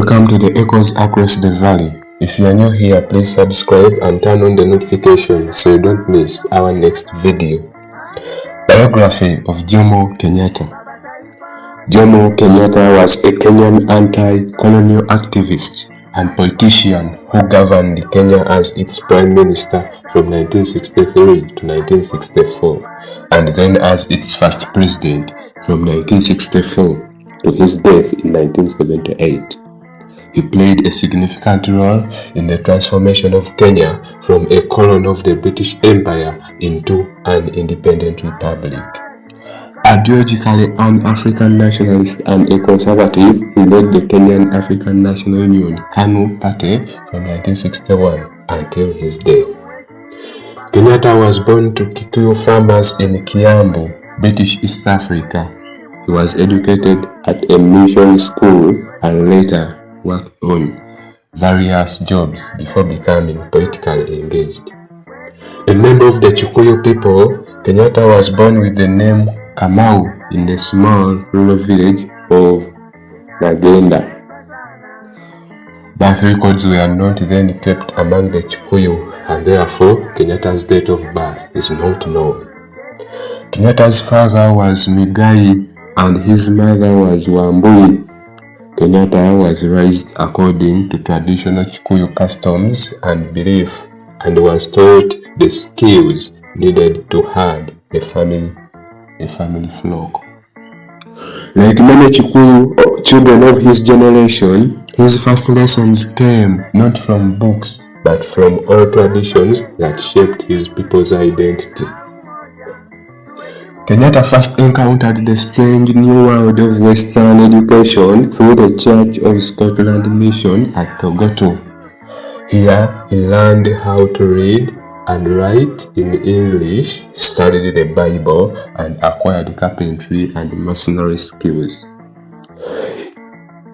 Welcome to the Echoes Across the Valley. If you are new here, please subscribe and turn on the notification so you don't miss our next video. Biography of Jomo Kenyatta. Jomo Kenyatta was a Kenyan anti-colonial activist and politician who governed Kenya as its prime minister from 1963 to 1964 and then as its first president from 1964 to his death in 1978. He played a significant role in the transformation of Kenya from a colony of the British Empire into an independent republic. Ideologically an African nationalist and a conservative, he led the Kenyan African National Union (KANU) party from 1961 until his death. Kenyatta was born to Kikuyu farmers in Kiambu, British East Africa. He was educated at a mission school and later worked on various jobs before becoming politically engaged. A member of the Kikuyu people, Kenyatta was born with the name Kamau in the small rural village of Magenda. Birth records were not then kept among the Kikuyu, and therefore Kenyatta's date of birth is not known. Kenyatta's father was Migai and his mother was Wambui. Kenyatta was raised according to traditional Kikuyu customs and belief and was taught the skills needed to head a family flock. Like many Kikuyu children of his generation, his first lessons came not from books but from oral traditions that shaped his people's identity. Kenyatta first encountered the strange new world of Western education through the Church of Scotland mission at Togoto. Here, he learned how to read and write in English, studied the Bible, and acquired carpentry and masonry skills.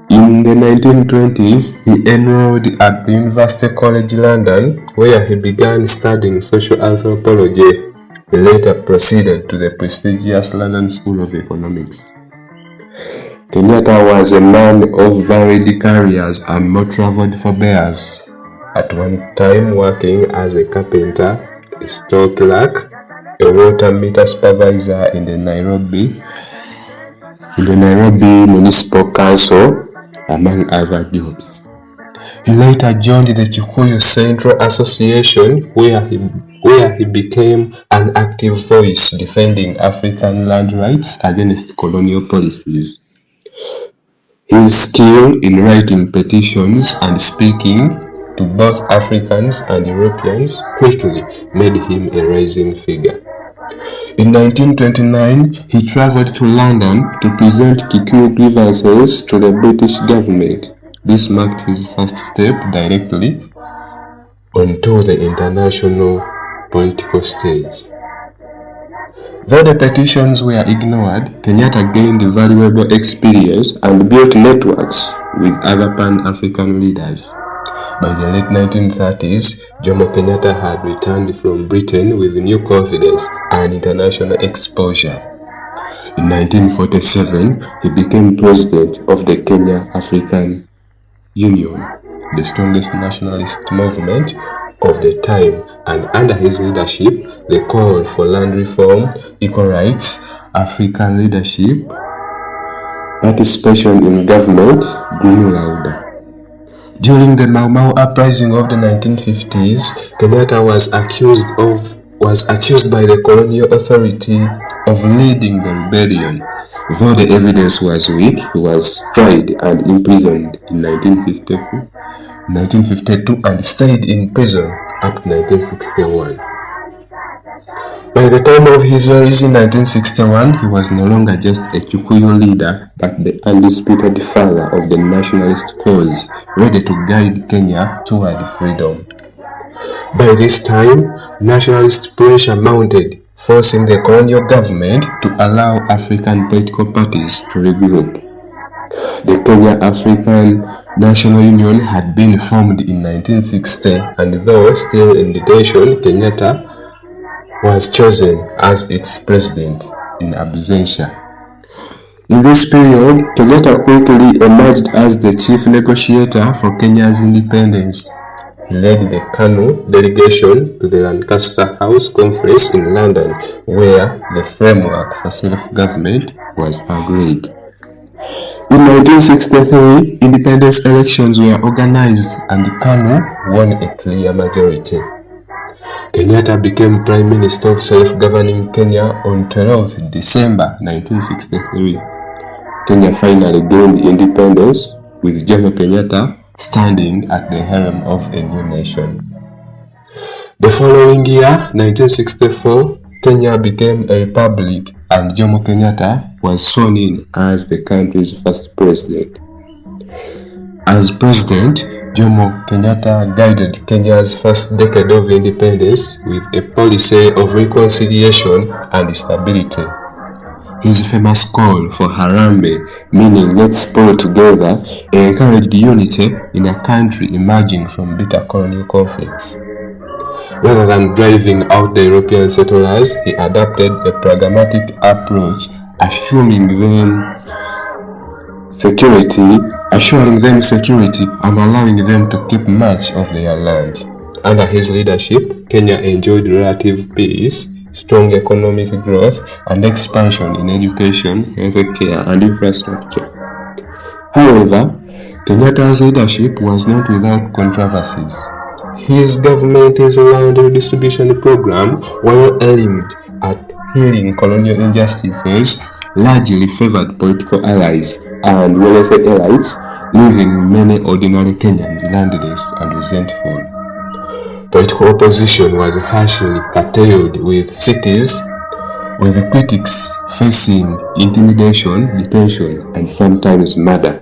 In the 1920s, he enrolled at the University College London, where he began studying social anthropology. He later proceeded to the prestigious London School of Economics. Kenyatta was a man of varied careers and more traveled forebears, at one time working as a carpenter, a store clerk, a water meter supervisor in the Nairobi Municipal Council, among other jobs. He later joined the Kikuyu Central Association, where he became an active voice defending African land rights against colonial policies. His skill in writing petitions and speaking to both Africans and Europeans quickly made him a rising figure. In 1929, he traveled to London to present Kikuyu grievances to the British government. This marked his first step directly onto the international political stage. Though the petitions were ignored, Kenyatta gained valuable experience and built networks with other Pan-African leaders. By the late 1930s, Jomo Kenyatta had returned from Britain with new confidence and international exposure. In 1947, he became president of the Kenya African Union, the strongest nationalist movement of the time, and under his leadership, the call for land reform, equal rights, African leadership, participation in government grew louder. During the Mau Mau uprising of the 1950s, Kenyatta was accused by the colonial authority of leading the rebellion. Though the evidence was weak, he was tried and imprisoned in 1952 and stayed in prison up to 1961. By the time of his release in 1961, he was no longer just a Kikuyu leader, but the undisputed father of the nationalist cause, ready to guide Kenya toward freedom. By this time, nationalist pressure mounted, forcing the colonial government to allow African political parties to regroup. The Kenya African National Union had been formed in 1960, and though still in detention, Kenyatta was chosen as its president in absentia. In this period, Kenyatta quickly emerged as the chief negotiator for Kenya's independence. He led the KANU delegation to the Lancaster House Conference in London, where the framework for self-government was agreed. In 1963, independence elections were organized and KANU won a clear majority. Kenyatta became Prime Minister of self-governing Kenya on 12 December 1963. Kenya finally gained independence, with Jomo Kenyatta standing at the helm of a new nation. The following year, 1964, Kenya became a republic and Jomo Kenyatta was sworn in as the country's first president. As president, Jomo Kenyatta guided Kenya's first decade of independence with a policy of reconciliation and stability. His famous call for Harambee, meaning let's pull together, encouraged unity in a country emerging from bitter colonial conflicts. Rather than driving out the European settlers, he adopted a pragmatic approach, assuring them security and allowing them to keep much of their land. Under his leadership, Kenya enjoyed relative peace, strong economic growth, and expansion in education, healthcare, and infrastructure. However, Kenyatta's leadership was not without controversies. His government's land redistribution program, while aimed at healing colonial injustices, largely favored political allies and wealthy elites, leaving many ordinary Kenyans landless and resentful. Political opposition was harshly curtailed with critics facing intimidation, detention, and sometimes murder.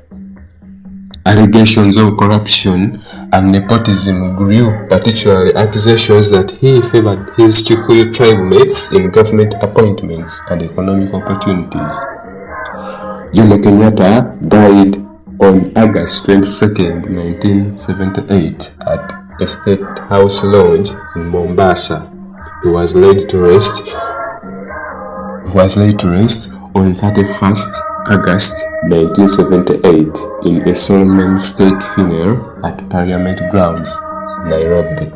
Allegations of corruption and nepotism grew, particularly accusations that he favored his Kikuyu tribe mates in government appointments and economic opportunities. Jomo Kenyatta died on August 22, 1978 at a State House Lodge in Mombasa. He was laid to rest on 31st August 1978 in a solemn state funeral at Parliament Grounds, Nairobi.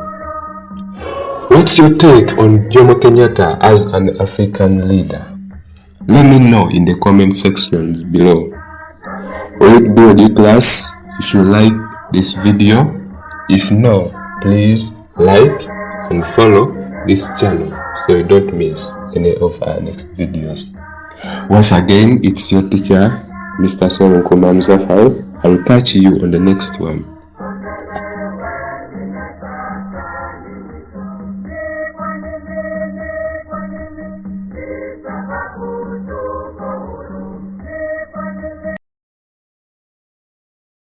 What's your take on Jomo Kenyatta as an African leader? Let me know in the comment sections below. Will it be a D class if you like this video? If no, please like and follow this channel so you don't miss any of our next videos. Once again, it's your teacher, Mr. Solon Kumam Zafar. I will catch you on the next one.